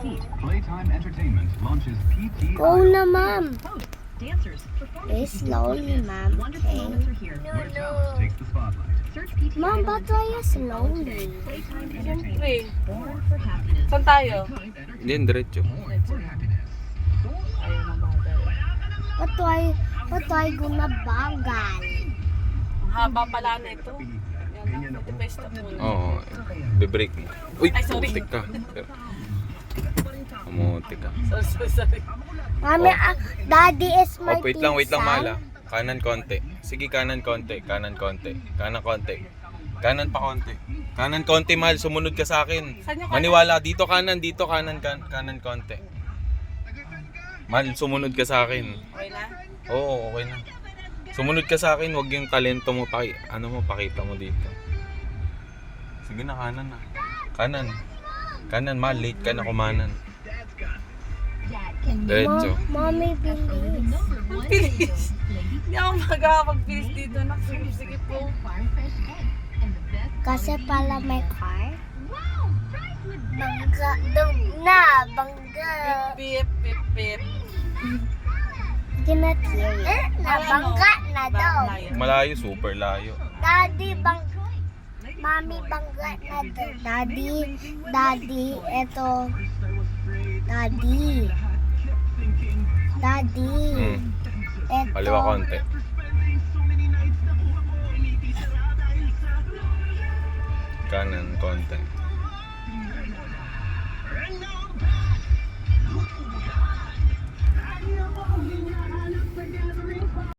seat. Playtime Entertainment launches PT. Go na, ma'am. Hosts, dancers, performers, Slowly, ma'am. wonderful Okay. moments are here. Where talent takes the spotlight. Search PT Ma'am, Idol ba't on tayo TikTok slowly? Playtime Entertainment. Siyempre. Born for happiness. Saan tayo? Playtime Yan, diretso. Entertainment. For happiness. Ayun ang bagay. Ba't tayo guna bagal? Ang haba pala nito. Yan ang 45 stop muna. Oo, be-break mo. Uy, Ay, sorry. putik ka. Umutik ka. Sorry. Mami, daddy is my Wait lang, pinsan. Mala. Kanan konti. Sige, kanan konti. Kanan konti. Kanan konti. Kanan pa konti. Kanan konti, Mal. Sumunod ka sa akin. Saan yung kanan? Maniwala. Dito kanan. Dito kanan. Kanan konti. Mal, sumunod ka sa akin. Okay na? Oo, okay na. Sumunod ka sa akin. Huwag yung talento mo. Pakita mo dito. Sige na, kanan na. Kanan. Kanan, Mal. Late ka na kumanan. Diretso. Mommy, bilis. Ang bilis. Hindi ako magkakapagbilis dito. Sige po. Kasi pala may car. Bangga. Na, bangga. Pip, pip, pip. Hindi na tiyo. Nabangga na daw. Malayo, super layo. Daddy, bangga. Mami, bangga na daw. Daddy, eto. Daddy. Eto. Kaliwa konti. Kanan konti.